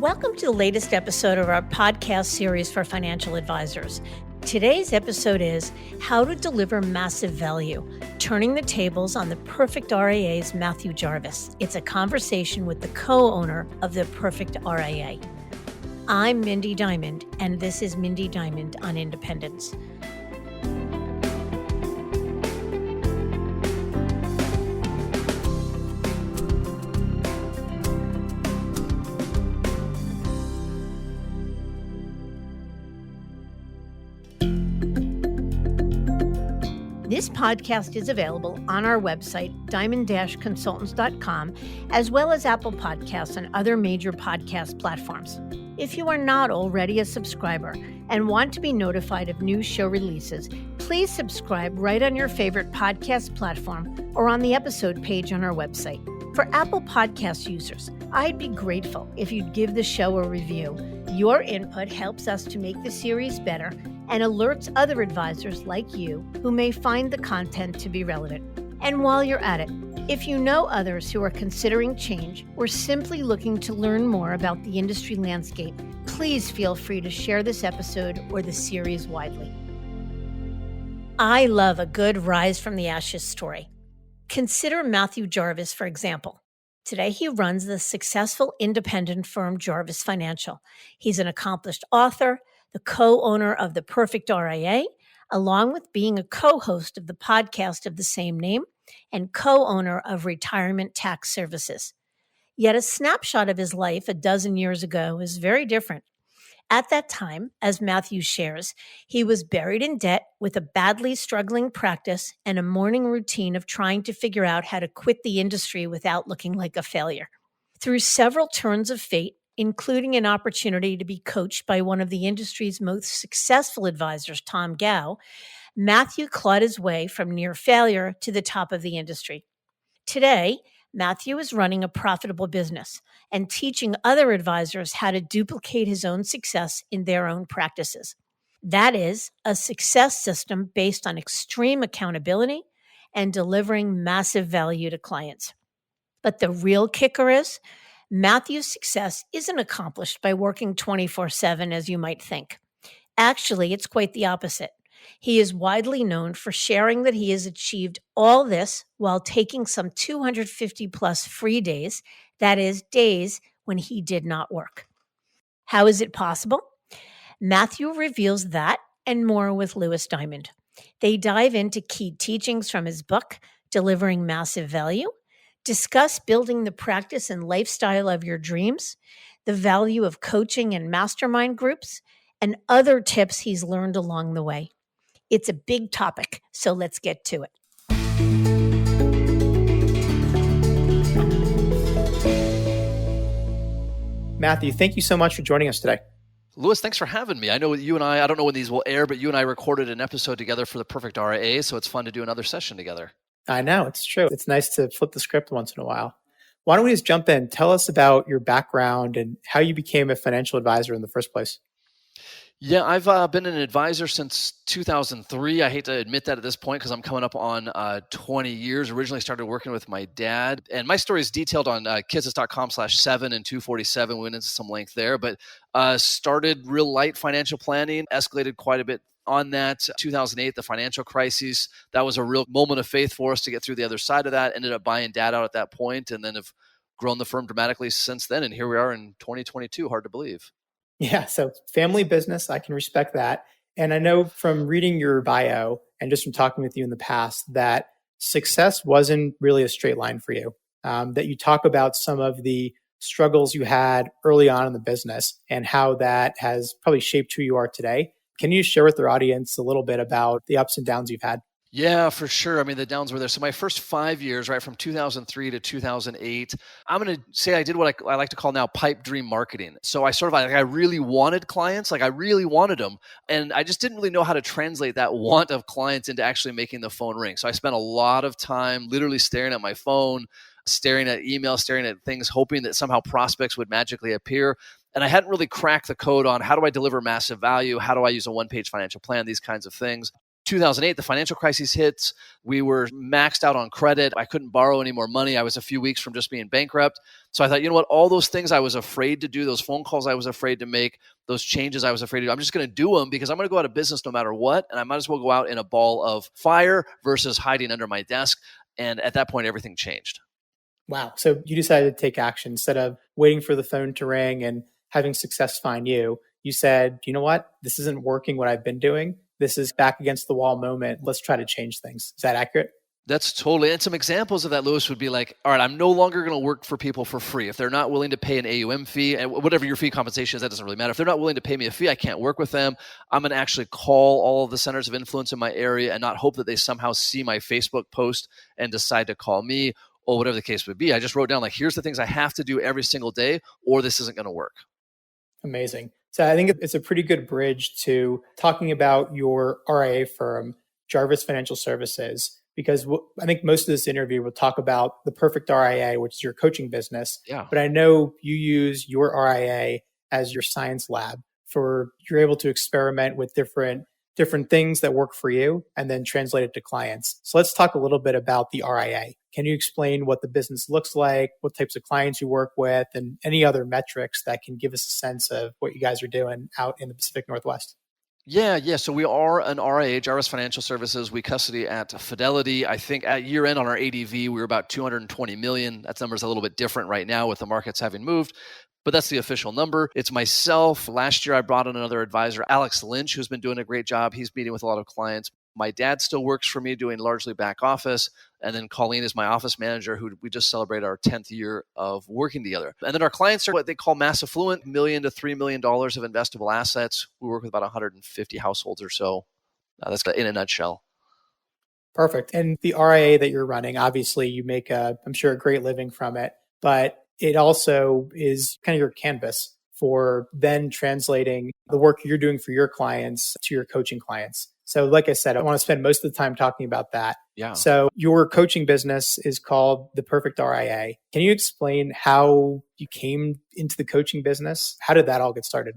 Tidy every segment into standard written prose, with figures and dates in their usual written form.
Welcome to the latest episode of our podcast series for financial advisors. Today's episode is How to Deliver Massive Value, Turning the Tables on the Perfect RIA's Matthew Jarvis. It's a conversation with the co-owner of the Perfect RIA. I'm Mindy Diamond, and this is Mindy Diamond on Independence. This podcast is available on our website, diamond-consultants.com, as well as Apple Podcasts and other major podcast platforms. If you are not already a subscriber and want to be notified of new show releases, please subscribe right on your favorite podcast platform or on the episode page on our website. For Apple Podcast users, I'd be grateful if you'd give the show a review. Your input helps us to make the series better and alerts other advisors like you who may find the content to be relevant. And while you're at it, if you know others who are considering change or simply looking to learn more about the industry landscape, please feel free to share this episode or the series widely. I love a good rise from the ashes story. Consider Matthew Jarvis, for example. Today, he runs the successful independent firm Jarvis Financial. He's an accomplished author, the co-owner of the Perfect RIA, along with being a co-host of the podcast of the same name and co-owner of Retirement Tax Services. Yet a snapshot of his life a dozen years ago is very different. At that time, as Matthew shares, he was buried in debt with a badly struggling practice and a morning routine of trying to figure out how to quit the industry without looking like a failure. Through several turns of fate, including an opportunity to be coached by one of the industry's most successful advisors, Tom Gow, Matthew clawed his way from near failure to the top of the industry. Today, Matthew is running a profitable business and teaching other advisors how to duplicate his own success in their own practices. That is a success system based on extreme accountability and delivering massive value to clients. But the real kicker is, Matthew's success isn't accomplished by working 24/7 as you might think. Actually, it's quite the opposite. He is widely known for sharing that he has achieved all this while taking some 250 plus free days, that is, days when he did not work. How is it possible? Matthew reveals that and more with Lewis Diamond. They dive into key teachings from his book, Delivering Massive Value, discuss building the practice and lifestyle of your dreams, the value of coaching and mastermind groups, and other tips he's learned along the way. It's a big topic, so let's get to it. Matthew, thank you so much for joining us today. Lewis, thanks for having me. I know you and I don't know when these will air, but you and I recorded an episode together for the Perfect RIA, so it's fun to do another session together. I know, it's true. It's nice to flip the script once in a while. Why don't we just jump in? Tell us about your background and how you became a financial advisor in the first place. Yeah, I've been an advisor since 2003. I hate to admit that at this point because I'm coming up on 20 years. Originally started working with my dad. And my story is detailed on kidsis.com/7 and 247. We went into some length there. But started real light financial planning, escalated quite a bit on that. 2008, the financial crisis, that was a real moment of faith for us to get through the other side of that. Ended up buying dad out at that point and then have grown the firm dramatically since then. And here we are in 2022. Hard to believe. Yeah, so family business, I can respect that. And I know from reading your bio and just from talking with you in the past that success wasn't really a straight line for you, that you talk about some of the struggles you had early on in the business and how that has probably shaped who you are today. Can you share with our audience a little bit about the ups and downs you've had? Yeah, for sure. I mean, the downs were there. So my first 5 years, right, from 2003 to 2008, I'm going to say I did what I like to call now pipe dream marketing. So I really wanted clients, I really wanted them. And I just didn't really know how to translate that want of clients into actually making the phone ring. So I spent a lot of time literally staring at my phone, staring at email, staring at things, hoping that somehow prospects would magically appear. And I hadn't really cracked the code on how do I deliver massive value? How do I use a one-page financial plan? These kinds of things. 2008, the financial crisis hits. We were maxed out on credit. I couldn't borrow any more money. I was a few weeks from just being bankrupt. So I thought, you know what, all those things I was afraid to do, those phone calls I was afraid to make, those changes I was afraid to do, I'm just going to do them because I'm going to go out of business no matter what. And I might as well go out in a ball of fire versus hiding under my desk. And at that point, everything changed. Wow. So you decided to take action instead of waiting for the phone to ring and having success find you. You said, you know what, this isn't working what I've been doing. This is back against the wall moment. Let's try to change things. Is that accurate? That's totally, and some examples of that, Lewis, would be like, all right, I'm no longer going to work for people for free. If they're not willing to pay an AUM fee, and whatever your fee compensation is, that doesn't really matter. If they're not willing to pay me a fee, I can't work with them. I'm going to actually call all of the centers of influence in my area and not hope that they somehow see my Facebook post and decide to call me or whatever the case would be. I just wrote down, like, here's the things I have to do every single day or this isn't going to work. Amazing. So I think it's a pretty good bridge to talking about your RIA firm, Jarvis Financial Services, because I think most of this interview will talk about the perfect RIA, which is your coaching business. Yeah. But I know you use your RIA as your science lab you're able to experiment with different things that work for you and then translate it to clients. So let's talk a little bit about the RIA. Can you explain what the business looks like, what types of clients you work with, and any other metrics that can give us a sense of what you guys are doing out in the Pacific Northwest? Yeah. So we are an RIA, Jarvis Financial Services. We custody at Fidelity. I think at year end on our ADV, we were about 220 million. That number's a little bit different right now with the markets having moved, but that's the official number. It's myself. Last year, I brought in another advisor, Alex Lynch, who's been doing a great job. He's meeting with a lot of clients. My dad still works for me doing largely back office. And then Colleen is my office manager, who we just celebrated our 10th year of working together. And then our clients are what they call mass affluent, $1 million to $3 million of investable assets. We work with about 150 households or so. That's in a nutshell. Perfect. And the RIA that you're running, obviously you make I'm sure a great living from it, but it also is kind of your canvas for then translating the work you're doing for your clients to your coaching clients. So like I said, I want to spend most of the time talking about that. Yeah. So your coaching business is called The Perfect RIA. Can you explain how you came into the coaching business? How did that all get started?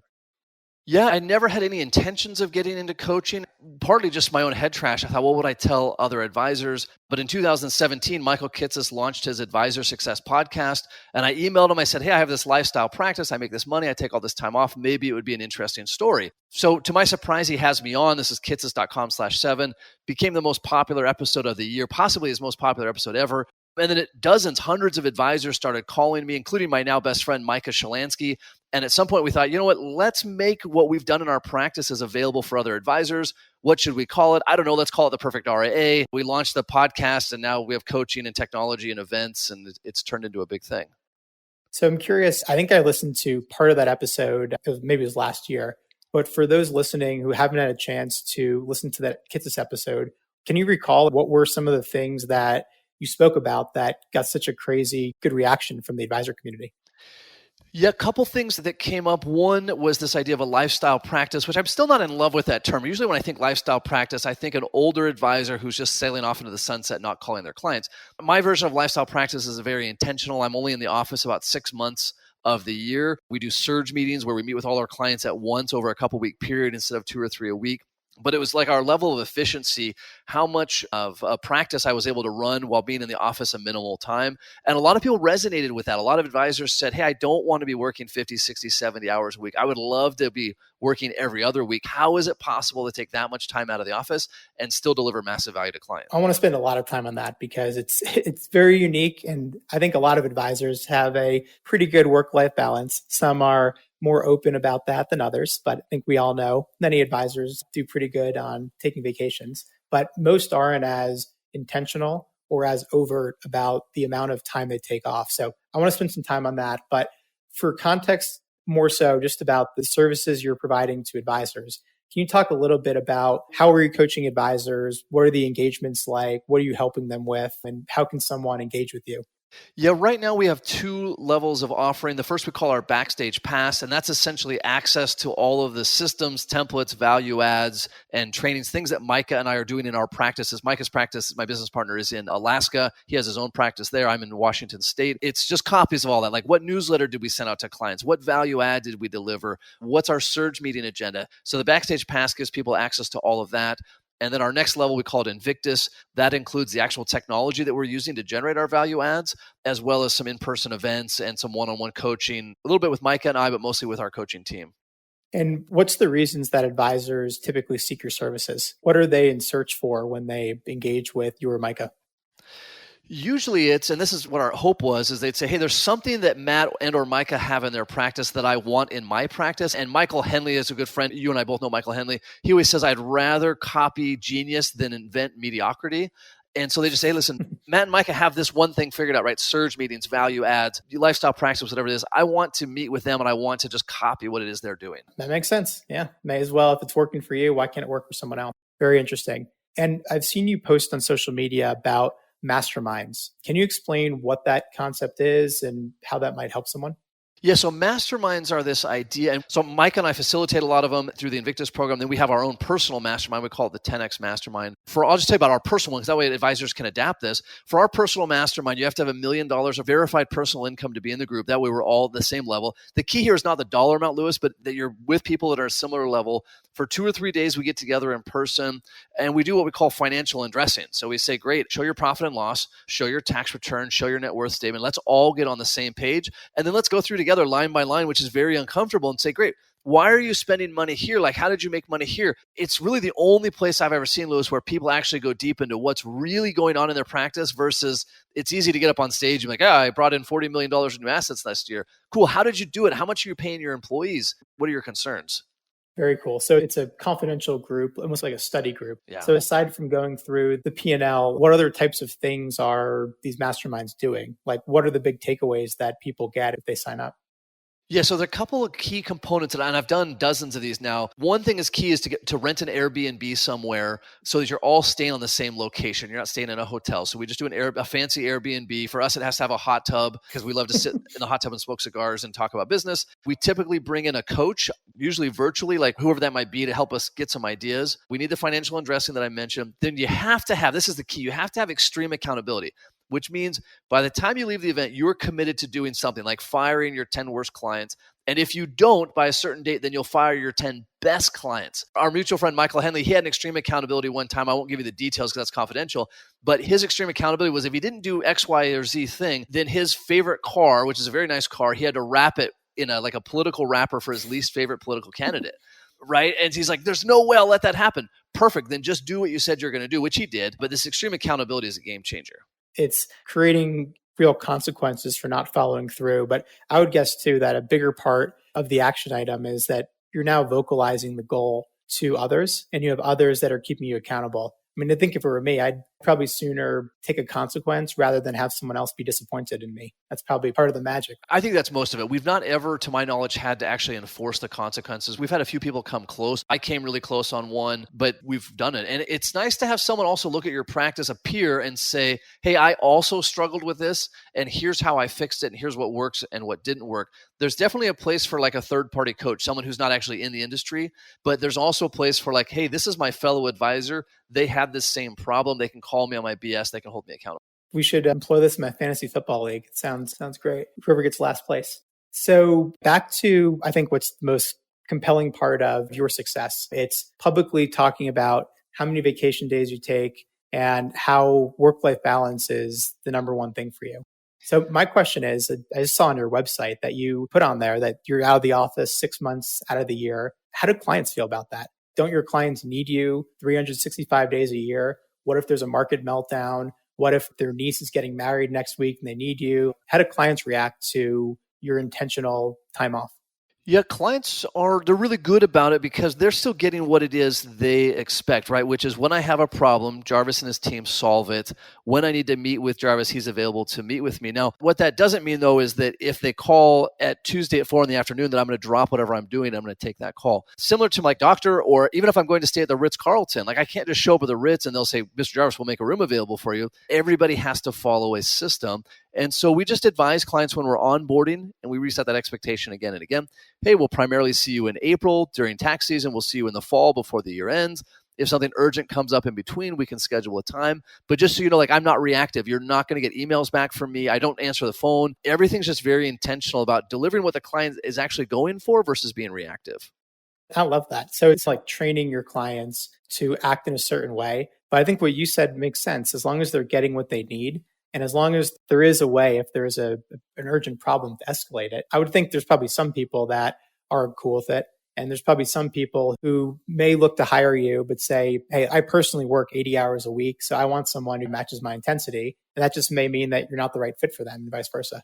Yeah, I never had any intentions of getting into coaching, partly just my own head trash. I thought, what would I tell other advisors? But in 2017, Michael Kitces launched his Advisor Success podcast. And I emailed him. I said, hey, I have this lifestyle practice. I make this money. I take all this time off. Maybe it would be an interesting story. So to my surprise, he has me on. This is kitces.com/7. Became the most popular episode of the year, possibly his most popular episode ever. And then hundreds of advisors started calling me, including my now best friend, Micah Shalansky. And at some point we thought, you know what, let's make what we've done in our practices available for other advisors. What should we call it? I don't know. Let's call it the Perfect RIA. We launched the podcast and now we have coaching and technology and events, and it's turned into a big thing. So I'm curious, I think I listened to part of that episode, maybe it was last year, but for those listening who haven't had a chance to listen to that Kitces episode, can you recall what were some of the things that you spoke about that got such a crazy good reaction from the advisor community? Yeah, a couple things that came up. One was this idea of a lifestyle practice, which I'm still not in love with that term. Usually when I think lifestyle practice, I think an older advisor who's just sailing off into the sunset, not calling their clients. My version of lifestyle practice is very intentional. I'm only in the office about 6 months of the year. We do surge meetings where we meet with all our clients at once over a couple-week period instead of 2 or 3 a week. But it was like our level of efficiency, how much of a practice I was able to run while being in the office a minimal time. And a lot of people resonated with that. A lot of advisors said, hey, I don't want to be working 50, 60, 70 hours a week. I would love to be working every other week. How is it possible to take that much time out of the office and still deliver massive value to clients? I want to spend a lot of time on that because it's very unique. And I think a lot of advisors have a pretty good work-life balance. Some are more open about that than others, but I think we all know many advisors do pretty good on taking vacations, but most aren't as intentional or as overt about the amount of time they take off. So I want to spend some time on that. But for context, more so just about the services you're providing to advisors. Can you talk a little bit about how are you coaching advisors? What are the engagements like? What are you helping them with? And how can someone engage with you? Yeah, right now we have 2 levels of offering. The first we call our Backstage Pass, and that's essentially access to all of the systems, templates, value adds, and trainings, things that Micah and I are doing in our practices. Micah's practice, my business partner, is in Alaska. He has his own practice there. I'm in Washington State. It's just copies of all that. Like, what newsletter did we send out to clients? What value add did we deliver? What's our surge meeting agenda? So the Backstage Pass gives people access to all of that. And then our next level, we call it Invictus. That includes the actual technology that we're using to generate our value adds, as well as some in-person events and some one-on-one coaching, a little bit with Micah and I, but mostly with our coaching team. And what's the reasons that advisors typically seek your services? What are they in search for when they engage with you or Micah? Usually it's, and this is what our hope was, is they'd say, hey, there's something that Matt and or Micah have in their practice that I want in my practice. And Michael Henley is a good friend. You and I both know Michael Henley. He always says, I'd rather copy genius than invent mediocrity. And so they just say, listen, Matt and Micah have this one thing figured out, right? Surge meetings, value adds, lifestyle practice, whatever it is. I want to meet with them and I want to just copy what it is they're doing. That makes sense. Yeah, may as well. If it's working for you, why can't it work for someone else? Very interesting. And I've seen you post on social media about masterminds. Can you explain what that concept is and how that might help someone? Yeah, so masterminds are this idea. And so Mike and I facilitate a lot of them through the Invictus program. Then we have our own personal mastermind. We call it the 10X Mastermind. I'll just tell you about our personal one, because that way advisors can adapt this. For our personal mastermind, you have to have $1 million of verified personal income to be in the group. That way we're all at the same level. The key here is not the dollar amount, Lewis, but that you're with people that are a similar level. For 2 or 3 days, we get together in person and we do what we call financial undressing. So we say, great, show your profit and loss, show your tax return, show your net worth statement. Let's all get on the same page. And then let's go through together line by line, which is very uncomfortable, and say, great, why are you spending money here? Like, how did you make money here? It's really the only place I've ever seen, Lewis, where people actually go deep into what's really going on in their practice versus it's easy to get up on stage and be like, I brought in $40 million in new assets last year. Cool. How did you do it? How much are you paying your employees? What are your concerns? Very cool. So it's a confidential group, almost like a study group. Yeah. So aside from going through the P&L, what other types of things are these masterminds doing? Like, what are the big takeaways that people get if they sign up? Yeah, so there are a couple of key components, and I've done dozens of these now. One thing is key is to rent an Airbnb somewhere so that you're all staying on the same location. You're not staying in a hotel. So we just do a fancy Airbnb. For us, it has to have a hot tub because we love to sit in the hot tub and smoke cigars and talk about business. We typically bring in a coach, usually virtually, like whoever that might be, to help us get some ideas. We need the financial undressing that I mentioned. Then you have to have, this is the key, you have to have extreme accountability, which means by the time you leave the event, you're committed to doing something like firing your 10 worst clients. And if you don't by a certain date, then you'll fire your 10 best clients. Our mutual friend, Michael Henley, he had an extreme accountability one time. I won't give you the details because that's confidential. But his extreme accountability was if he didn't do X, Y, or Z thing, then his favorite car, which is a very nice car, he had to wrap it in a political wrapper for his least favorite political candidate. Right? And he's like, there's no way I'll let that happen. Perfect. Then just do what you said you're going to do, which he did. But this extreme accountability is a game changer. It's creating real consequences for not following through. But I would guess too that a bigger part of the action item is that you're now vocalizing the goal to others and you have others that are keeping you accountable. I mean, I think if it were me, I'd probably sooner take a consequence rather than have someone else be disappointed in me. That's probably part of the magic. I think that's most of it. We've not ever, to my knowledge, had to actually enforce the consequences. We've had a few people come close. I came really close on one, but we've done it. And it's nice to have someone also look at your practice, a peer, and say, hey, I also struggled with this, and here's how I fixed it, and here's what works and what didn't work. There's definitely a place for like a third-party coach, someone who's not actually in the industry, but there's also a place for like, hey, this is my fellow advisor. They have this same problem. They can call me on my BS. They can hold me accountable. We should employ this in my fantasy football league. It sounds great. Whoever gets last place. So back to, I think, what's the most compelling part of your success. It's publicly talking about how many vacation days you take and how work-life balance is the number one thing for you. So my question is, I just saw on your website that you put on there that you're out of the office 6 months out of the year. How do clients feel about that? Don't your clients need you 365 days a year? What if there's a market meltdown? What if their niece is getting married next week and they need you? How do clients react to your intentional time off? Yeah, clients they're really good about it because they're still getting what it is they expect, right? Which is when I have a problem, Jarvis and his team solve it. When I need to meet with Jarvis, he's available to meet with me. Now, what that doesn't mean though is that if they call at Tuesday at 4 in the afternoon, that I'm going to drop whatever I'm doing. I'm going to take that call. Similar to my doctor, or even if I'm going to stay at the Ritz-Carlton, like I can't just show up at the Ritz and they'll say, Mr. Jarvis, we'll make a room available for you. Everybody has to follow a system. And so we just advise clients when we're onboarding and we reset that expectation again and again. Hey, we'll primarily see you in April during tax season. We'll see you in the fall before the year ends. If something urgent comes up in between, we can schedule a time. But just so you know, like I'm not reactive. You're not going to get emails back from me. I don't answer the phone. Everything's just very intentional about delivering what the client is actually going for versus being reactive. I love that. So it's like training your clients to act in a certain way. But I think what you said makes sense. As long as they're getting what they need, and as long as there is a way, if there is an urgent problem, to escalate it. I would think there's probably some people that are cool with it. And there's probably some people who may look to hire you, but say, hey, I personally work 80 hours a week, so I want someone who matches my intensity. And that just may mean that you're not the right fit for them and vice versa.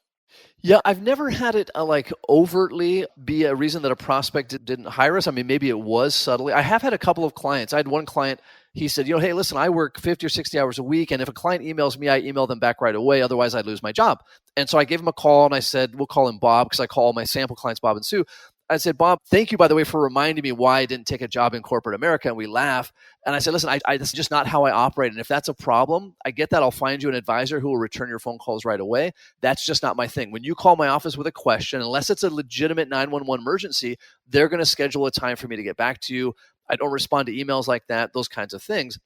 Yeah, I've never had it like overtly be a reason that a prospect didn't hire us. I mean, maybe it was subtly. I have had a couple of clients. I had one client, he said, hey, listen, I work 50 or 60 hours a week. And if a client emails me, I email them back right away. Otherwise, I'd lose my job. And so I gave him a call and I said, we'll call him Bob because I call all my sample clients Bob and Sue. I said, Bob, thank you, by the way, for reminding me why I didn't take a job in corporate America. And we laugh. And I said, listen, this is just not how I operate. And if that's a problem, I get that. I'll find you an advisor who will return your phone calls right away. That's just not my thing. When you call my office with a question, unless it's a legitimate 911 emergency, they're going to schedule a time for me to get back to you. I don't respond to emails like that, those kinds of things.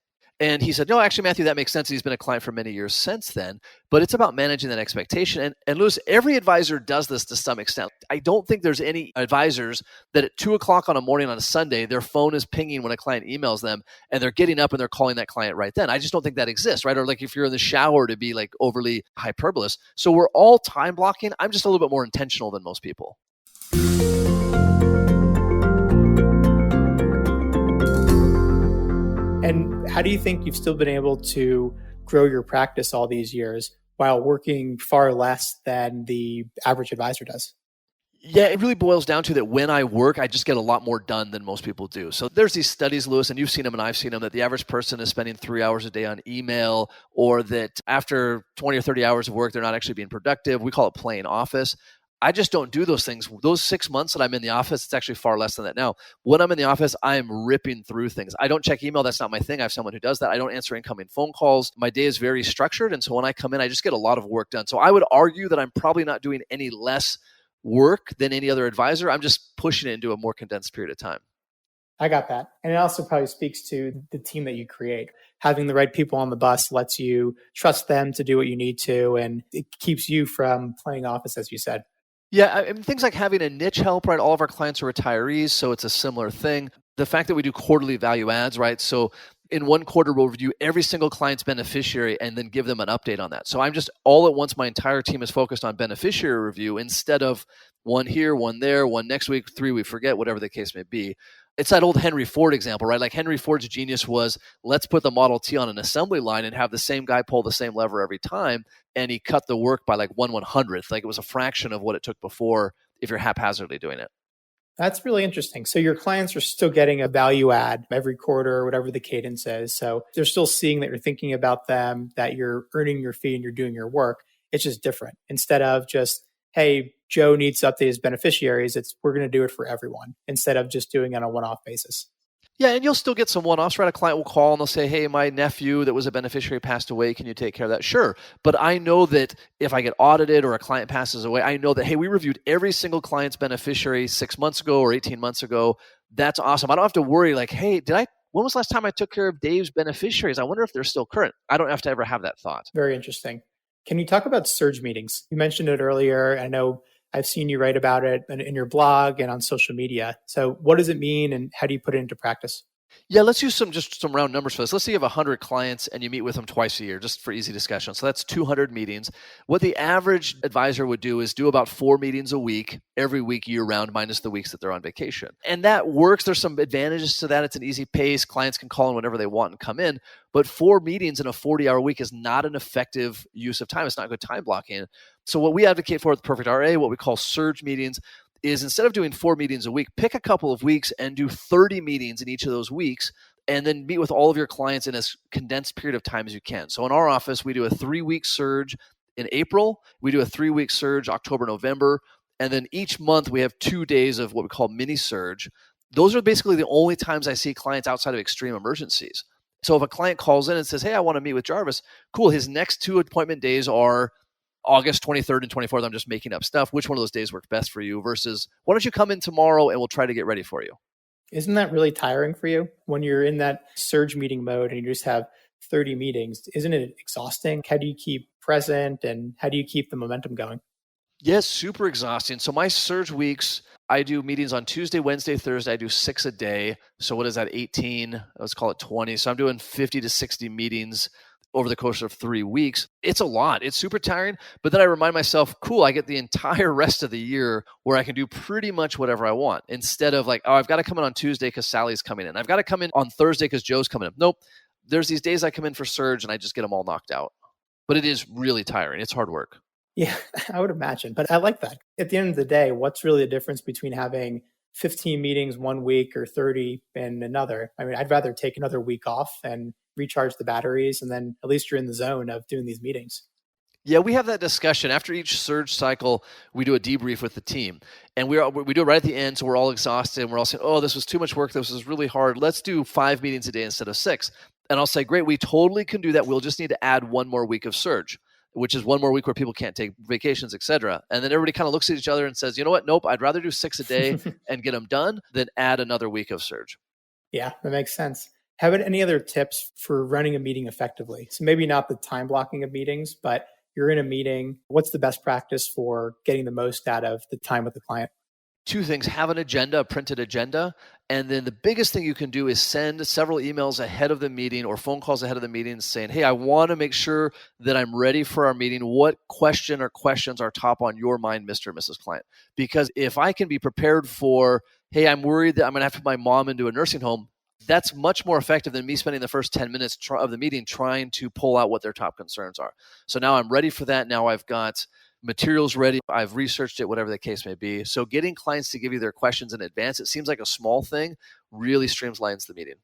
And he said, no, actually, Matthew, that makes sense. He's been a client for many years since then. But it's about managing that expectation. And Louis, every advisor does this to some extent. I don't think there's any advisors that at 2 o'clock on a morning on a Sunday, their phone is pinging when a client emails them and they're getting up and they're calling that client right then. I just don't think that exists, right? Or like if you're in the shower, to be like overly hyperbolous. So we're all time blocking. I'm just a little bit more intentional than most people. And how do you think you've still been able to grow your practice all these years while working far less than the average advisor does? Yeah, it really boils down to that when I work, I just get a lot more done than most people do. So there's these studies, Louis, and you've seen them and I've seen them, that the average person is spending 3 hours a day on email, or that after 20 or 30 hours of work, they're not actually being productive. We call it playing office. I just don't do those things. Those 6 months that I'm in the office, it's actually far less than that now. When I'm in the office, I am ripping through things. I don't check email. That's not my thing. I have someone who does that. I don't answer incoming phone calls. My day is very structured. And so when I come in, I just get a lot of work done. So I would argue that I'm probably not doing any less work than any other advisor. I'm just pushing it into a more condensed period of time. I got that. And it also probably speaks to the team that you create. Having the right people on the bus lets you trust them to do what you need to, and it keeps you from playing office, as you said. Yeah, I mean, things like having a niche help, right? All of our clients are retirees, so it's a similar thing. The fact that we do quarterly value adds, right? So in one quarter, we'll review every single client's beneficiary and then give them an update on that. So I'm just all at once, my entire team is focused on beneficiary review instead of one here, one there, one next week, 3 we forget, whatever the case may be. It's that old Henry Ford example, right? Like Henry Ford's genius was, let's put the Model T on an assembly line and have the same guy pull the same lever every time. And he cut the work by like 1/100th. Like it was a fraction of what it took before if you're haphazardly doing it. That's really interesting. So your clients are still getting a value add every quarter, or whatever the cadence is. So they're still seeing that you're thinking about them, that you're earning your fee and you're doing your work. It's just different. Instead of just, hey, Joe needs to update his beneficiaries, it's we're going to do it for everyone instead of just doing it on a one-off basis. Yeah, and you'll still get some one-offs, right? A client will call and they'll say, hey, my nephew that was a beneficiary passed away. Can you take care of that? Sure. But I know that if I get audited or a client passes away, I know that, hey, we reviewed every single client's beneficiary 6 months ago or 18 months ago. That's awesome. I don't have to worry like, hey, when was the last time I took care of Dave's beneficiaries? I wonder if they're still current. I don't have to ever have that thought. Very interesting. Can you talk about surge meetings? You mentioned it earlier. I know I've seen you write about it in your blog and on social media. So what does it mean and how do you put it into practice? Yeah, let's use some round numbers for this. Let's say you have 100 clients and you meet with them twice a year, just for easy discussion. So that's 200 meetings. What the average advisor would do is do about 4 meetings a week, every week year round, minus the weeks that they're on vacation. And that works. There's some advantages to that. It's an easy pace. Clients can call in whenever they want and come in. But 4 meetings in a 40-hour week is not an effective use of time. It's not good time blocking. So what we advocate for at the Perfect RIA, what we call surge meetings, is instead of doing 4 meetings a week, pick a couple of weeks and do 30 meetings in each of those weeks, and then meet with all of your clients in as condensed period of time as you can. So in our office, we do a 3-week surge in April. We do a 3-week surge October, November. And then each month we have 2 days of what we call mini surge. Those are basically the only times I see clients outside of extreme emergencies. So if a client calls in and says, hey, I want to meet with Jarvis, cool. His next 2 appointment days are August 23rd and 24th. I'm just making up stuff. Which one of those days works best for you versus why don't you come in tomorrow and we'll try to get ready for you? Isn't that really tiring for you when you're in that surge meeting mode and you just have 30 meetings? Isn't it exhausting? How do you keep present and how do you keep the momentum going? Yes, super exhausting. So my surge weeks, I do meetings on Tuesday, Wednesday, Thursday. I do 6 a day. So what is that? 18, let's call it 20. So I'm doing 50 to 60 meetings over the course of 3 weeks. It's a lot. It's super tiring. But then I remind myself, cool, I get the entire rest of the year where I can do pretty much whatever I want, instead of like, oh, I've got to come in on Tuesday because Sally's coming in. I've got to come in on Thursday because Joe's coming in. Nope. There's these days I come in for surge and I just get them all knocked out. But it is really tiring. It's hard work. Yeah, I would imagine. But I like that. At the end of the day, what's really the difference between having 15 meetings one week or 30 in another? I mean, I'd rather take another week off and recharge the batteries, and then at least you're in the zone of doing these meetings. Yeah, we have that discussion. After each surge cycle, we do a debrief with the team. And we do it right at the end, so we're all exhausted. And we're all saying, oh, this was too much work. This was really hard. Let's do 5 meetings a day instead of 6. And I'll say, great, we totally can do that. We'll just need to add one more week of surge, which is one more week where people can't take vacations, et cetera. And then everybody kind of looks at each other and says, you know what? Nope, I'd rather do 6 a day and get them done than add another week of surge. Yeah, that makes sense. Have any other tips for running a meeting effectively? So maybe not the time blocking of meetings, but you're in a meeting. What's the best practice for getting the most out of the time with the client? 2 things: have an agenda, a printed agenda. And then the biggest thing you can do is send several emails ahead of the meeting or phone calls ahead of the meeting saying, hey, I want to make sure that I'm ready for our meeting. What question or questions are top on your mind, Mr. and Mrs. Client? Because if I can be prepared for, hey, I'm worried that I'm going to have to put my mom into a nursing home, that's much more effective than me spending the first 10 minutes of the meeting trying to pull out what their top concerns are. So now I'm ready for that. Now I've got materials ready. I've researched it, whatever the case may be. So getting clients to give you their questions in advance, it seems like a small thing, really streamlines the meeting.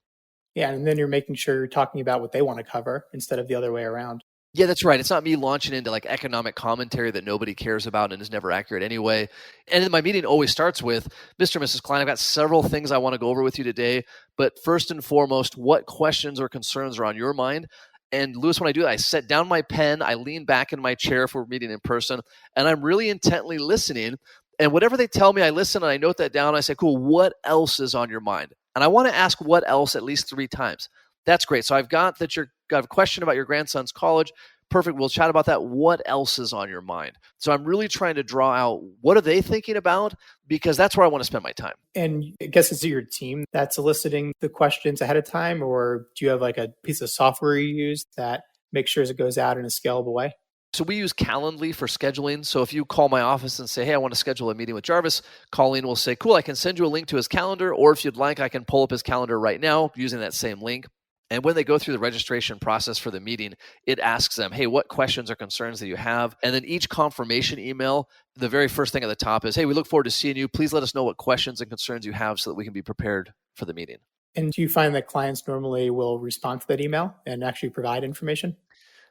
Yeah, and then you're making sure you're talking about what they want to cover instead of the other way around. Yeah, that's right. It's not me launching into like economic commentary that nobody cares about and is never accurate anyway. And then my meeting always starts with, Mr. and Mrs. Klein, I've got several things I want to go over with you today. But first and foremost, what questions or concerns are on your mind? And Louis, when I do that, I set down my pen, I lean back in my chair if we're meeting in person, and I'm really intently listening. And whatever they tell me, I listen and I note that down. I say, cool, what else is on your mind? And I want to ask what else at least 3 times. That's great. So I've got that you've got a question about your grandson's college. Perfect. We'll chat about that. What else is on your mind? So I'm really trying to draw out what are they thinking about, because that's where I want to spend my time. And I guess it's your team that's eliciting the questions ahead of time, or do you have like a piece of software you use that makes sure it goes out in a scalable way? So we use Calendly for scheduling. So if you call my office and say, hey, I want to schedule a meeting with Jarvis, Colleen will say, cool, I can send you a link to his calendar, or if you'd like, I can pull up his calendar right now using that same link. And when they go through the registration process for the meeting, it asks them, hey, what questions or concerns that you have? And then each confirmation email, the very first thing at the top is, hey, we look forward to seeing you. Please let us know what questions and concerns you have so that we can be prepared for the meeting. And do you find that clients normally will respond to that email and actually provide information?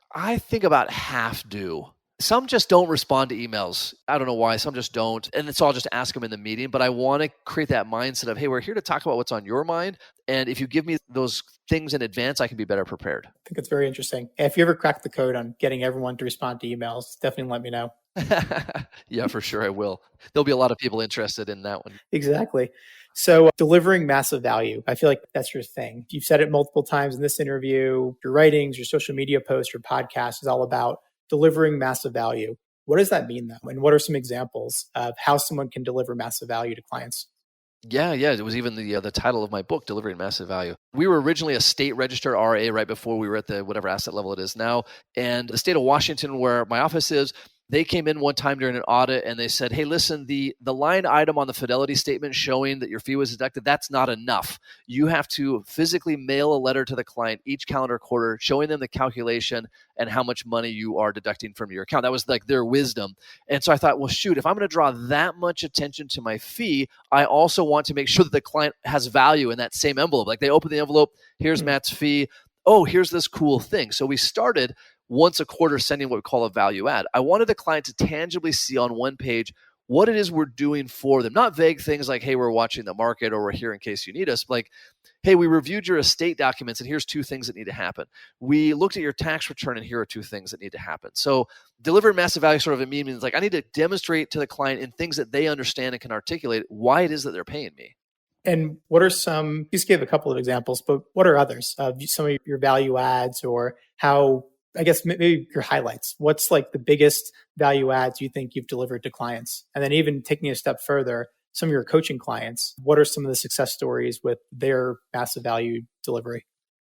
I think about half do. Some just don't respond to emails. I don't know why. Some just don't. And so I'll just ask them in the meeting. But I want to create that mindset of, hey, we're here to talk about what's on your mind. And if you give me those things in advance, I can be better prepared. I think it's very interesting. If you ever crack the code on getting everyone to respond to emails, definitely let me know. Yeah, for sure I will. There'll be a lot of people interested in that one. Exactly. So delivering massive value, I feel like that's your thing. You've said it multiple times in this interview. Your writings, your social media posts, your podcast is all about delivering massive value. What does that mean, though? And what are some examples of how someone can deliver massive value to clients? Yeah. It was even the title of my book, Delivering Massive Value. We were originally a state registered RIA right before we were at the whatever asset level it is now. And the state of Washington, where my office is, they came in one time during an audit and they said, hey, listen, the line item on the fidelity statement showing that your fee was deducted, that's not enough. You have to physically mail a letter to the client each calendar quarter showing them the calculation and how much money you are deducting from your account. That was like their wisdom. And so I thought, well, shoot, if I'm going to draw that much attention to my fee, I also want to make sure that the client has value in that same envelope. Like they open the envelope, here's Matt's fee. Oh, here's this cool thing. So we started once a quarter sending what we call a value add. I wanted the client to tangibly see on one page what it is we're doing for them. Not vague things like, hey, we're watching the market or we're here in case you need us. Like, hey, we reviewed your estate documents and here's 2 things that need to happen. We looked at your tax return and here are 2 things that need to happen. So delivering massive value sort of a means like I need to demonstrate to the client in things that they understand and can articulate why it is that they're paying me. And what are some, you just gave a couple of examples, but what are others of some of your value adds or how I guess maybe your highlights. What's like the biggest value adds you think you've delivered to clients? And then even taking a step further, some of your coaching clients, what are some of the success stories with their massive value delivery?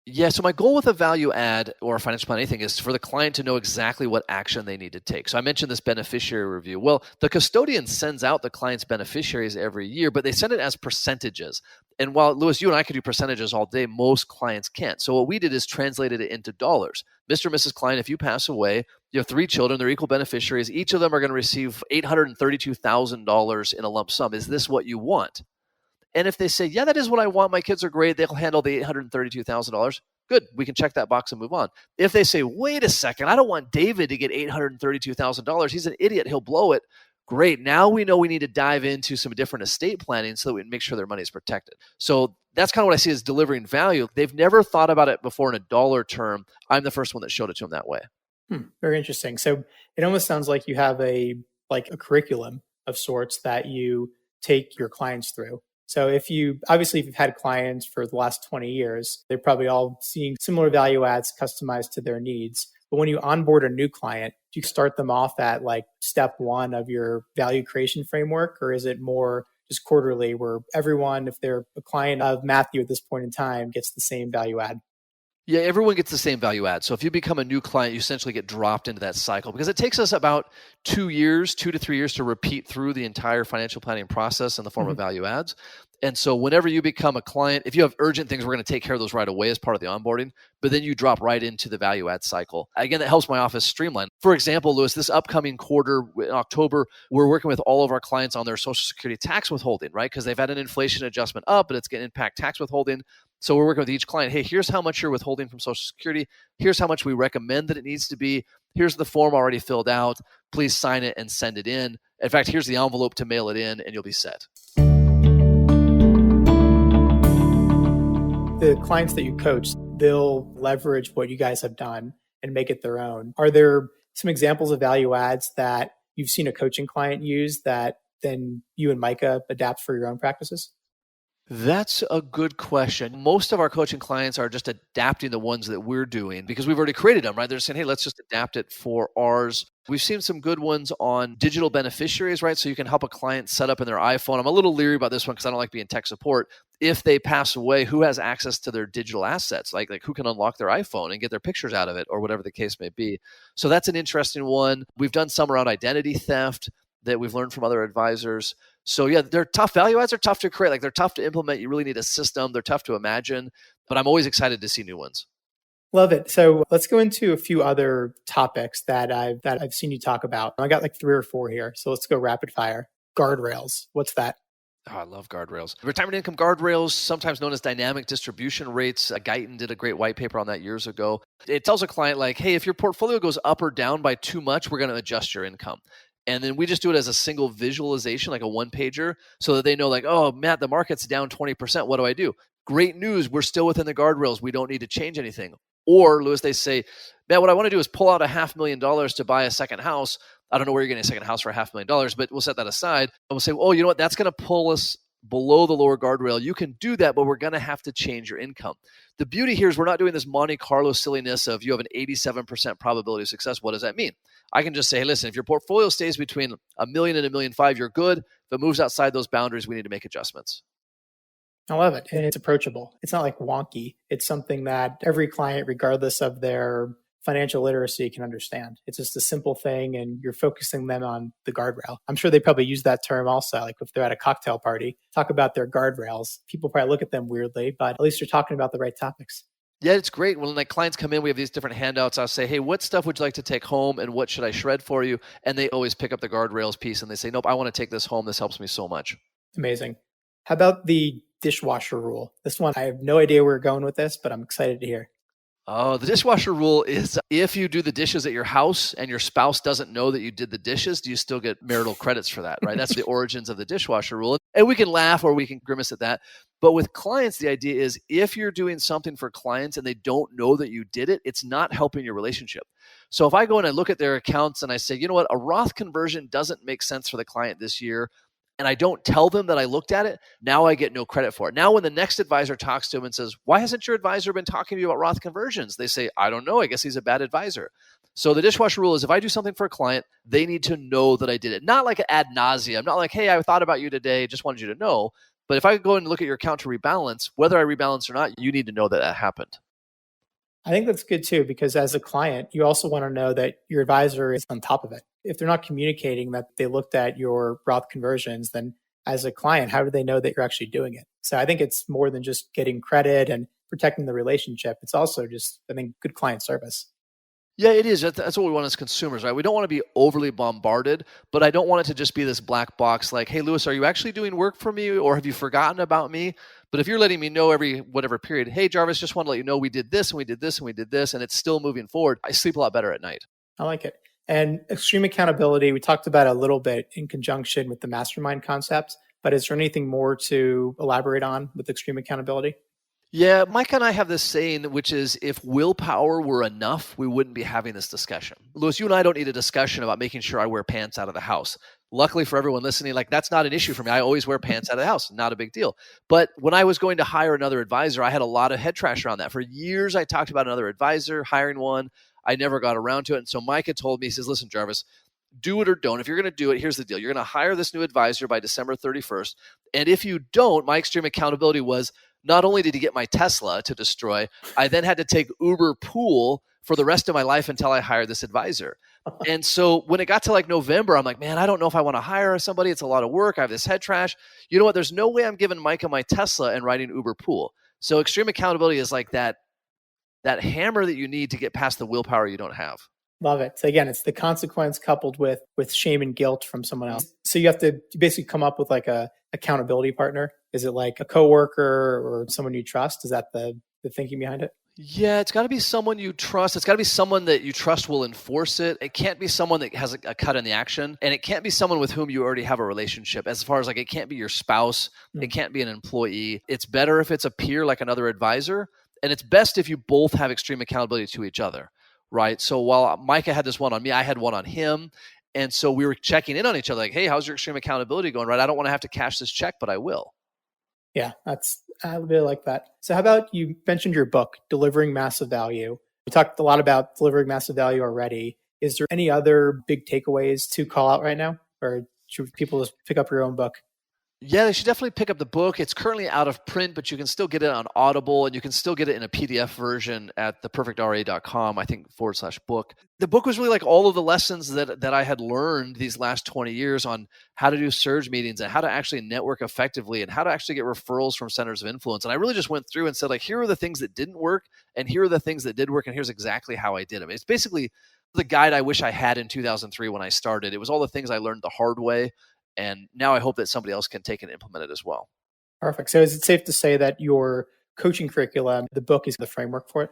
Yeah, so my goal with a value add or a financial plan, anything, is for the client to know exactly what action they need to take. So I mentioned this beneficiary review. Well, the custodian sends out the client's beneficiaries every year, but they send it as percentages. And while, Lewis, you and I can do percentages all day, most clients can't. So what we did is translated it into dollars. Mr. and Mrs. Client, if you pass away, you have 3 children, they're equal beneficiaries. Each of them are going to receive $832,000 in a lump sum. Is this what you want? And if they say, yeah, that is what I want, my kids are great, they'll handle the $832,000, good, we can check that box and move on. If they say, wait a second, I don't want David to get $832,000, he's an idiot, he'll blow it, great, now we know we need to dive into some different estate planning so that we can make sure their money is protected. So that's kind of what I see as delivering value. They've never thought about it before in a dollar term. I'm the first one that showed it to them that way. Very interesting. So it almost sounds like you have a curriculum of sorts that you take your clients through. So if you've had clients for the last 20 years, they're probably all seeing similar value adds customized to their needs. But when you onboard a new client, do you start them off at like step 1 of your value creation framework? Or is it more just quarterly where everyone, if they're a client of Matthew at this point in time, gets the same value add? Yeah, everyone gets the same value add. So if you become a new client, you essentially get dropped into that cycle because it takes us about 2 to 3 years to repeat through the entire financial planning process in the form of value adds. And so whenever you become a client, if you have urgent things, we're going to take care of those right away as part of the onboarding, but then you drop right into the value add cycle. Again, that helps my office streamline. For example, Lewis, this upcoming quarter in October, we're working with all of our clients on their Social Security tax withholding, right? Because they've had an inflation adjustment up, but it's going to impact tax withholding. So we're working with each client. Hey, here's how much you're withholding from Social Security. Here's how much we recommend that it needs to be. Here's the form already filled out. Please sign it and send it in. In fact, here's the envelope to mail it in, and you'll be set. The clients that you coach, they'll leverage what you guys have done and make it their own. Are there some examples of value adds that you've seen a coaching client use that then you and Micah adapt for your own practices? That's a good question. Most of our coaching clients are just adapting the ones that we're doing because we've already created them, right? They're saying, hey, let's just adapt it for ours. We've seen some good ones on digital beneficiaries, right? So you can help a client set up in their iPhone. I'm a little leery about this one because I don't like being tech support. If they pass away, who has access to their digital assets? Like who can unlock their iPhone and get their pictures out of it or whatever the case may be. So that's an interesting one. We've done some around identity theft that we've learned from other advisors. So yeah, they're tough. Value adds are tough to create. Like they're tough to implement. You really need a system. They're tough to imagine, but I'm always excited to see new ones. Love it. So let's go into a few other topics that I've seen you talk about. I got like 3 or 4 here. So let's go rapid fire. Guardrails. What's that? Oh, I love guardrails. Retirement income guardrails, sometimes known as dynamic distribution rates. Guyton did a great white paper on that years ago. It tells a client like, hey, if your portfolio goes up or down by too much, we're going to adjust your income. And then we just do it as a single visualization, like a 1-pager, so that they know like, oh, Matt, the market's down 20%. What do I do? Great news. We're still within the guardrails. We don't need to change anything. Or, Lewis, they say, Matt, what I want to do is pull out $500,000 to buy a second house. I don't know where you're getting a second house for $500,000, but we'll set that aside. And we'll say, oh, you know what? That's going to pull us below the lower guardrail. You can do that, but we're going to have to change your income. The beauty here is we're not doing this Monte Carlo silliness of you have an 87% probability of success. What does that mean? I can just say, hey, listen, if your portfolio stays between $1 million and $1.5 million, you're good. If it moves outside those boundaries, we need to make adjustments. I love it. And it's approachable. It's not like wonky. It's something that every client, regardless of their financial literacy, can understand. It's just a simple thing and you're focusing them on the guardrail. I'm sure they probably use that term also, like if they're at a cocktail party, talk about their guardrails. People probably look at them weirdly, but at least you're talking about the right topics. Yeah, it's great. When like clients come in, we have these different handouts. I'll say, hey, what stuff would you like to take home and what should I shred for you? And they always pick up the guardrails piece and they say, nope, I want to take this home. This helps me so much. Amazing. How about the dishwasher rule? This one, I have no idea where we're going with this, but I'm excited to hear. Oh, the dishwasher rule is if you do the dishes at your house and your spouse doesn't know that you did the dishes, do you still get marital credits for that, right? That's the origins of the dishwasher rule. And we can laugh or we can grimace at that. But with clients, the idea is if you're doing something for clients and they don't know that you did it, it's not helping your relationship. So if I go and I look at their accounts and I say, you know what, a Roth conversion doesn't make sense for the client this year, and I don't tell them that I looked at it, now I get no credit for it. Now when the next advisor talks to him and says, why hasn't your advisor been talking to you about Roth conversions? They say, I don't know. I guess he's a bad advisor. So the dishwasher rule is if I do something for a client, they need to know that I did it. Not like ad nauseum, not like, hey, I thought about you today, just wanted you to know. But if I go and look at your account to rebalance, whether I rebalance or not, you need to know that that happened. I think that's good too, because as a client, you also want to know that your advisor is on top of it. If they're not communicating that they looked at your Roth conversions, then as a client, how do they know that you're actually doing it? So I think it's more than just getting credit and protecting the relationship. It's also just, I think, good client service. Yeah, it is. That's what we want as consumers, right? We don't want to be overly bombarded, but I don't want it to just be this black box like, hey, Lewis, are you actually doing work for me or have you forgotten about me? But if you're letting me know every whatever period, hey, Jarvis, just want to let you know we did this and we did this and we did this, and it's still moving forward, I sleep a lot better at night. I like it. And extreme accountability, we talked about a little bit in conjunction with the mastermind concept, but is there anything more to elaborate on with extreme accountability? Yeah, Mike and I have this saying, which is if willpower were enough, we wouldn't be having this discussion. Lewis, you and I don't need a discussion about making sure I wear pants out of the house. Luckily for everyone listening, like that's not an issue for me. I always wear pants out of the house. Not a big deal. But when I was going to hire another advisor, I had a lot of head trash around that. For years, I talked about another advisor, hiring one. I never got around to it. And so Mike had told me, he says, listen, Jarvis, do it or don't. If you're going to do it, here's the deal. You're going to hire this new advisor by December 31st. And if you don't, my extreme accountability was not only did he get my Tesla to destroy, I then had to take Uber Pool for the rest of my life until I hired this advisor. And so when it got to like November, I'm like, man, I don't know if I want to hire somebody. It's a lot of work. I have this head trash. You know what? There's no way I'm giving Micah my Tesla and riding Uber Pool. So extreme accountability is like that hammer that you need to get past the willpower you don't have. Love it. So again, it's the consequence coupled with shame and guilt from someone else. So you have to basically come up with like a accountability partner. Is it like a coworker or someone you trust? Is that the thinking behind it? Yeah, it's got to be someone you trust. It's got to be someone that you trust will enforce it. It can't be someone that has a cut in the action. And it can't be someone with whom you already have a relationship. As far as like, it can't be your spouse. It can't be an employee. It's better if it's a peer, like another advisor. And it's best if you both have extreme accountability to each other, right? So while Micah had this one on me, I had one on him. And so we were checking in on each other like, hey, how's your extreme accountability going, right? I don't want to have to cash this check, but I will. Yeah, I really like that. So how about you mentioned your book, Delivering Massive Value. We talked a lot about delivering massive value already. Is there any other big takeaways to call out right now? Or should people just pick up your own book? Yeah, they should definitely pick up the book. It's currently out of print, but you can still get it on Audible, and you can still get it in a PDF version at theperfectria.com, I think, /book. The book was really like all of the lessons that I had learned these last 20 years on how to do surge meetings and how to actually network effectively and how to actually get referrals from centers of influence. And I really just went through and said, like, here are the things that didn't work, and here are the things that did work, and here's exactly how I did them. It's basically the guide I wish I had in 2003 when I started. It was all the things I learned the hard way. And now I hope that somebody else can take and implement it as well. Perfect. So is it safe to say that your coaching curriculum, the book is the framework for it?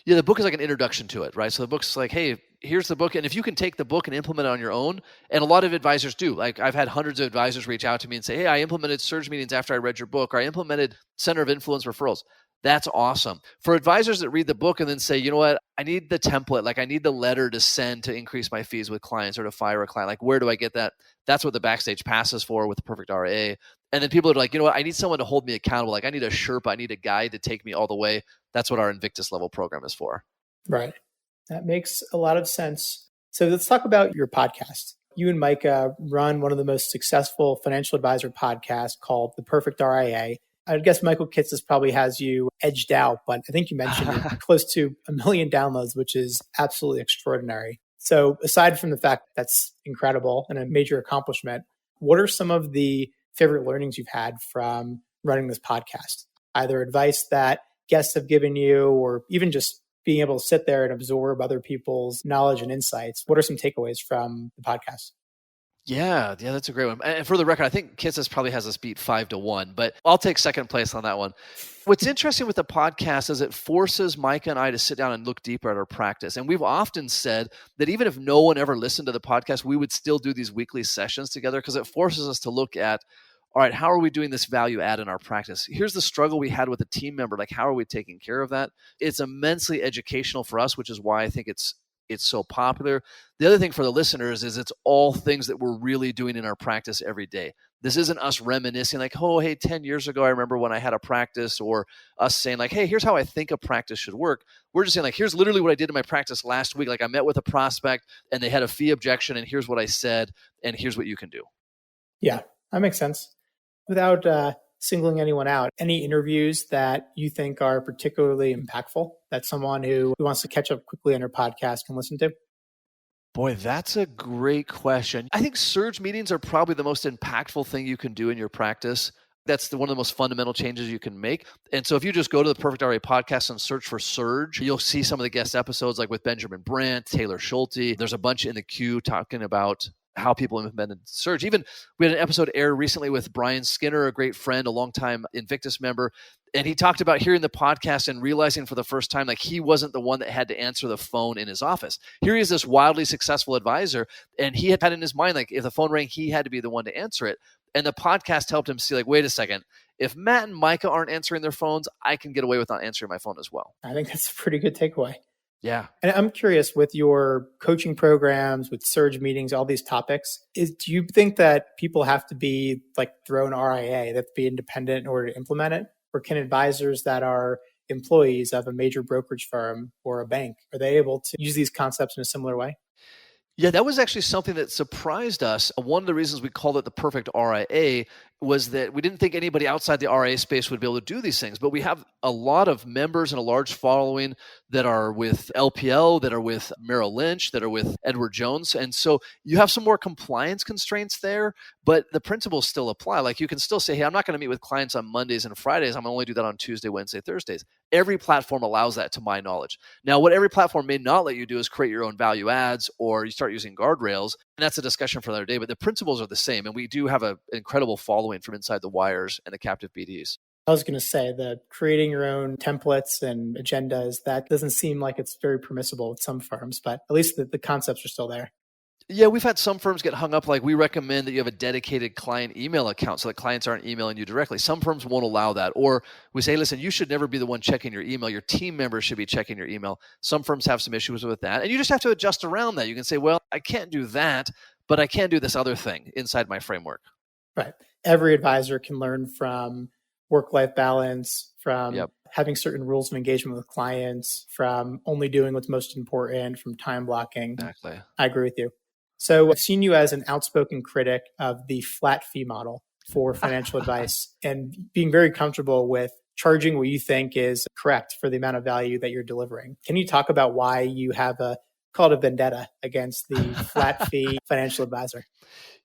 Yeah, the book is like an introduction to it, right? So the book's like, hey, here's the book. And if you can take the book and implement it on your own, and a lot of advisors do. Like I've had hundreds of advisors reach out to me and say, hey, I implemented surge meetings after I read your book, or I implemented center of influence referrals. That's awesome. For advisors that read the book and then say, you know what, I need the template, like I need the letter to send to increase my fees with clients or to fire a client. Like, where do I get that? That's what the Backstage Pass is for with the Perfect RIA. And then people are like, you know what, I need someone to hold me accountable. Like I need a Sherpa, I need a guide to take me all the way. That's what our Invictus level program is for. Right. That makes a lot of sense. So let's talk about your podcast. You and Micah run one of the most successful financial advisor podcasts called The Perfect RIA. I guess Michael Kitces probably has you edged out, but I think you mentioned you're close to 1 million downloads, which is absolutely extraordinary. So aside from the fact that's incredible and a major accomplishment, what are some of the favorite learnings you've had from running this podcast? Either advice that guests have given you or even just being able to sit there and absorb other people's knowledge and insights. What are some takeaways from the podcast? Yeah, that's a great one. And for the record, I think Kitces probably has us beat 5-1, but I'll take second place on that one. What's interesting with the podcast is it forces Micah and I to sit down and look deeper at our practice. And we've often said that even if no one ever listened to the podcast, we would still do these weekly sessions together because it forces us to look at, all right, how are we doing this value add in our practice? Here's the struggle we had with a team member. Like, how are we taking care of that? It's immensely educational for us, which is why I think it's It's so popular. The other thing for the listeners is it's all things that we're really doing in our practice every day. This isn't us reminiscing like, oh, hey, 10 years ago, I remember when I had a practice, or us saying like, hey, here's how I think a practice should work. We're just saying like, here's literally what I did in my practice last week. Like I met with a prospect and they had a fee objection and here's what I said and here's what you can do. Yeah, that makes sense. Without singling anyone out, any interviews that you think are particularly impactful that someone who wants to catch up quickly on your podcast can listen to? Boy, that's a great question. I think surge meetings are probably the most impactful thing you can do in your practice. That's one of the most fundamental changes you can make. And so if you just go to the Perfect RIA podcast and search for Surge, you'll see some of the guest episodes like with Benjamin Brandt, Taylor Schulte. There's a bunch in the queue talking about how people implemented Surge. Even we had an episode air recently with Brian Skinner, a great friend, a longtime Invictus member. And he talked about hearing the podcast and realizing for the first time, like he wasn't the one that had to answer the phone in his office. Here he is, this wildly successful advisor. And he had in his mind, like if the phone rang, he had to be the one to answer it. And the podcast helped him see like, wait a second, if Matt and Micah aren't answering their phones, I can get away with not answering my phone as well. I think that's a pretty good takeaway. Yeah. And I'm curious with your coaching programs, with surge meetings, all these topics, do you think that people have to be like their own RIA, they have to be independent in order to implement it? Or can advisors that are employees of a major brokerage firm or a bank, are they able to use these concepts in a similar way? Yeah, that was actually something that surprised us. One of the reasons we called it the Perfect RIA was that we didn't think anybody outside the RIA space would be able to do these things. But we have a lot of members and a large following that are with LPL, that are with Merrill Lynch, that are with Edward Jones. And so you have some more compliance constraints there, but the principles still apply. Like you can still say, hey, I'm not going to meet with clients on Mondays and Fridays. I'm going to only do that on Tuesday, Wednesday, Thursdays. Every platform allows that to my knowledge. Now, what every platform may not let you do is create your own value adds or you start using guardrails. And that's a discussion for another day, but the principles are the same. And we do have an incredible following from inside the wires and the captive BDs. I was going to say that creating your own templates and agendas, that doesn't seem like it's very permissible with some firms, but at least the concepts are still there. Yeah, we've had some firms get hung up. Like we recommend that you have a dedicated client email account so that clients aren't emailing you directly. Some firms won't allow that. Or we say, listen, you should never be the one checking your email. Your team members should be checking your email. Some firms have some issues with that. And you just have to adjust around that. You can say, well, I can't do that, but I can do this other thing inside my framework. Right. Every advisor can learn from work-life balance, from having certain rules of engagement with clients, from only doing what's most important, from time blocking. Exactly. I agree with you. So I've seen you as an outspoken critic of the flat fee model for financial advice and being very comfortable with charging what you think is correct for the amount of value that you're delivering. Can you talk about why you have called a vendetta against the flat fee financial advisor?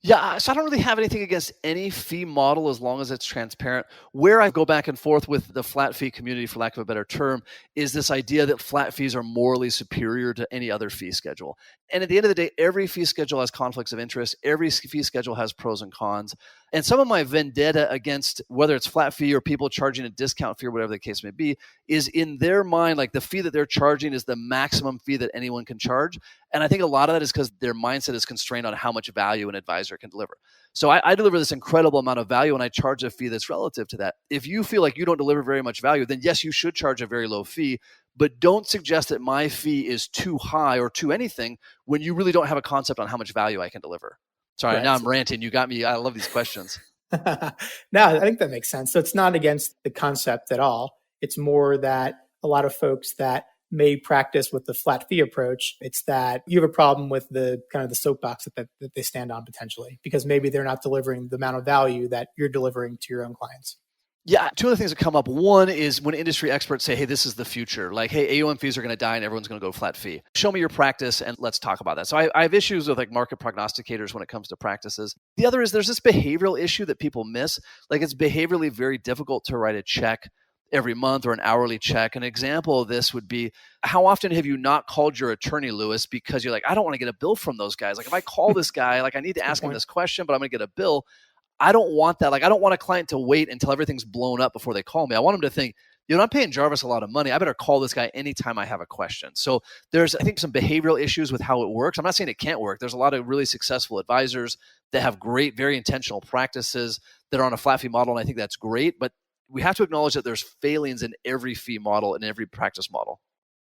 Yeah, so I don't really have anything against any fee model as long as it's transparent. Where I go back and forth with the flat fee community, for lack of a better term, is this idea that flat fees are morally superior to any other fee schedule. And at the end of the day, every fee schedule has conflicts of interest. Every fee schedule has pros and cons. And some of my vendetta against whether it's flat fee or people charging a discount fee or whatever the case may be, is in their mind, like the fee that they're charging is the maximum fee that anyone can charge. And I think a lot of that is because their mindset is constrained on how much value an advisor can deliver. So I deliver this incredible amount of value and I charge a fee that's relative to that. If you feel like you don't deliver very much value, then yes, you should charge a very low fee, but don't suggest that my fee is too high or too anything when you really don't have a concept on how much value I can deliver. Sorry, right. Now I'm ranting. You got me. I love these questions. No, I think that makes sense. So it's not against the concept at all. It's more that a lot of folks that may practice with the flat fee approach, it's that you have a problem with the kind of the soapbox that they stand on potentially, because maybe they're not delivering the amount of value that you're delivering to your own clients. Yeah, two other things that come up. One is when industry experts say, hey, this is the future. Like, hey, AUM fees are going to die and everyone's going to go flat fee. Show me your practice and let's talk about that. So I have issues with like market prognosticators when it comes to practices. The other is there's this behavioral issue that people miss. Like it's behaviorally very difficult to write a check every month or an hourly check. An example of this would be, how often have you not called your attorney, Lewis, because you're like, I don't want to get a bill from those guys. Like if I call this guy, like I need to ask him this question, but I'm going to get a bill. I don't want that. Like I don't want a client to wait until everything's blown up before they call me. I want them to think, I'm paying Jarvis a lot of money. I better call this guy anytime I have a question. So there's, I think, some behavioral issues with how it works. I'm not saying it can't work. There's a lot of really successful advisors that have great, very intentional practices that are on a flat fee model, and I think that's great. But we have to acknowledge that there's failings in every fee model and every practice model.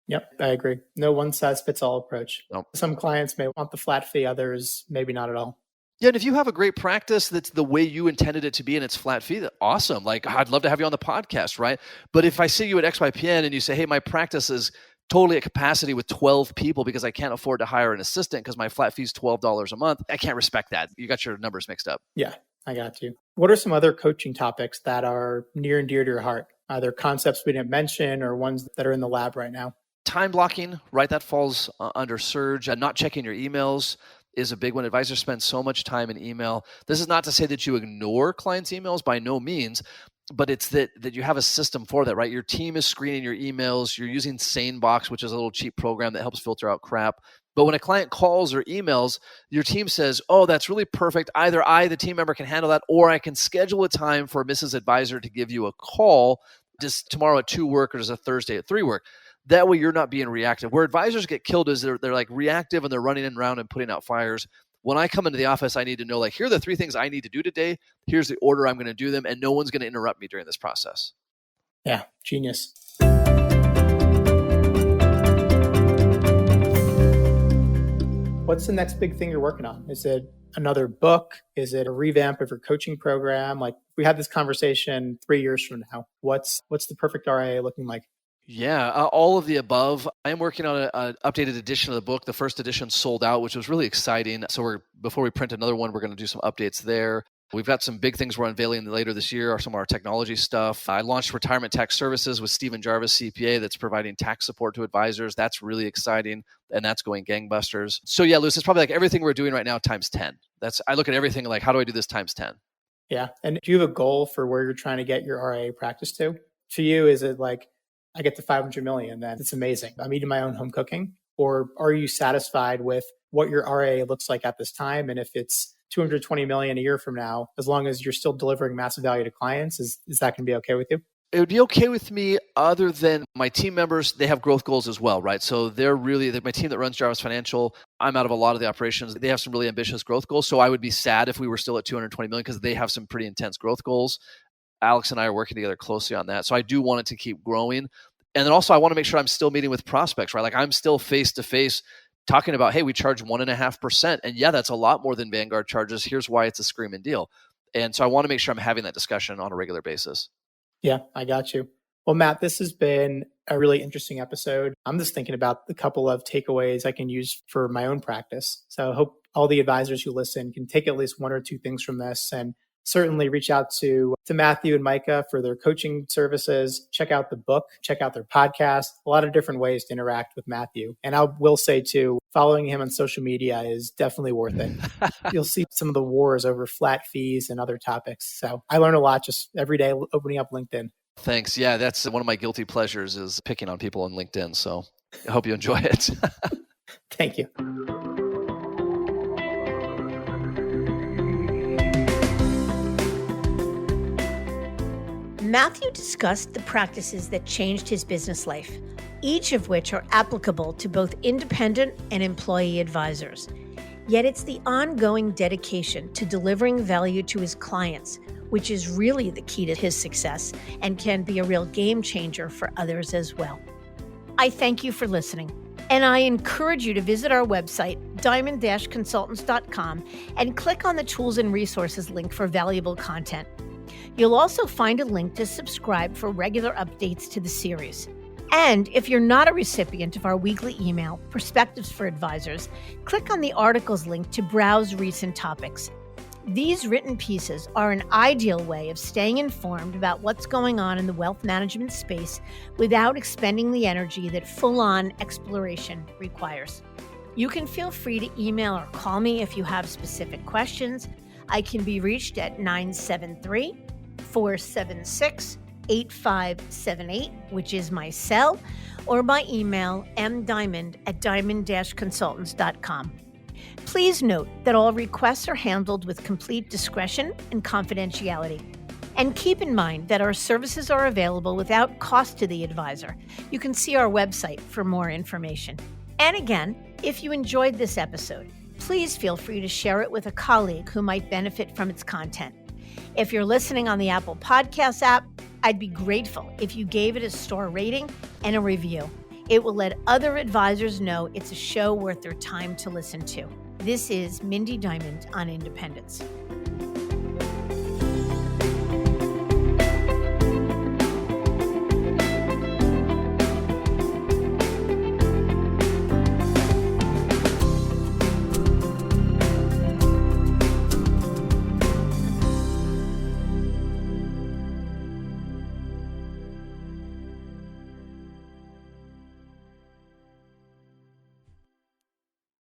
Yep, I agree. No one size fits all approach. Nope. Some clients may want the flat fee, others maybe not at all. Yeah, and if you have a great practice that's the way you intended it to be and it's flat fee, awesome. Like, I'd love to have you on the podcast, right? But if I see you at XYPN and you say, hey, my practice is totally at capacity with 12 people because I can't afford to hire an assistant because my flat fee is $12 a month, I can't respect that. You got your numbers mixed up. Yeah, I got you. What are some other coaching topics that are near and dear to your heart? Either concepts we didn't mention or ones that are in the lab right now? Time blocking, right? That falls under Surge. Not checking your emails is a big one. Advisors spend so much time in email. This is not to say that you ignore clients' emails, by no means, but it's that you have a system for that, right? Your team is screening your emails. You're using SaneBox, which is a little cheap program that helps filter out crap. But when a client calls or emails, your team says, oh, that's really perfect. Either I, the team member, can handle that, or I can schedule a time for Mrs. Advisor to give you a call just tomorrow at 2 work or just a Thursday at 3 work. That way you're not being reactive. Where advisors get killed is they're like reactive and they're running around and putting out fires. When I come into the office, I need to know, like, here are the 3 things I need to do today. Here's the order I'm going to do them, and no one's going to interrupt me during this process. Yeah, genius. What's the next big thing you're working on? Is it another book? Is it a revamp of your coaching program? Like, if we had this conversation 3 years from now, what's the perfect RIA looking like? Yeah, all of the above. I'm working on an updated edition of the book. The first edition sold out, which was really exciting. So before we print another one, we're going to do some updates there. We've got some big things we're unveiling later this year, or some of our technology stuff. I launched Retirement Tax Services with Stephen Jarvis, CPA, that's providing tax support to advisors. That's really exciting, and that's going gangbusters. So yeah, Lewis, it's probably like everything we're doing right now times 10. I look at everything like, how do I do this times 10? Yeah, and do you have a goal for where you're trying to get your RIA practice to? To you, is it like, I get to 500 million, then it's amazing, I'm eating my own home cooking? Or are you satisfied with what your RIA looks like at this time? And if it's 220 million a year from now, as long as you're still delivering massive value to clients, is that going to be okay with you? It would be okay with me, other than my team members, they have growth goals as well, right? So they're my team that runs Jarvis Financial, I'm out of a lot of the operations. They have some really ambitious growth goals. So I would be sad if we were still at 220 million because they have some pretty intense growth goals. Alex and I are working together closely on that. So I do want it to keep growing. And then also I want to make sure I'm still meeting with prospects, right? Like, I'm still face-to-face talking about, hey, we charge 1.5%. And yeah, that's a lot more than Vanguard charges. Here's why it's a screaming deal. And so I want to make sure I'm having that discussion on a regular basis. Yeah, I got you. Well, Matt, this has been a really interesting episode. I'm just thinking about the couple of takeaways I can use for my own practice. So I hope all the advisors who listen can take at least 1 or 2 things from this, and certainly reach out to Matthew and Micah for their coaching services. Check out the book, check out their podcast, a lot of different ways to interact with Matthew. And I will say too, following him on social media is definitely worth it. You'll see some of the wars over flat fees and other topics. So I learn a lot just every day opening up LinkedIn. Thanks. Yeah, that's one of my guilty pleasures, is picking on people on LinkedIn. So I hope you enjoy it. Thank you. Matthew discussed the practices that changed his business life, each of which are applicable to both independent and employee advisors. Yet it's the ongoing dedication to delivering value to his clients, which is really the key to his success and can be a real game changer for others as well. I thank you for listening, and I encourage you to visit our website, diamond-consultants.com, and click on the tools and resources link for valuable content. You'll also find a link to subscribe for regular updates to the series. And if you're not a recipient of our weekly email, Perspectives for Advisors, click on the articles link to browse recent topics. These written pieces are an ideal way of staying informed about what's going on in the wealth management space without expending the energy that full-on exploration requires. You can feel free to email or call me if you have specific questions. I can be reached at 973-476-8578, which is my cell, or by email mdiamond@diamond-consultants.com. Please note that all requests are handled with complete discretion and confidentiality. And keep in mind that our services are available without cost to the advisor. You can see our website for more information. And again, if you enjoyed this episode, please feel free to share it with a colleague who might benefit from its content. If you're listening on the Apple Podcasts app, I'd be grateful if you gave it a star rating and a review. It will let other advisors know it's a show worth their time to listen to. This is Mindy Diamond on Independence.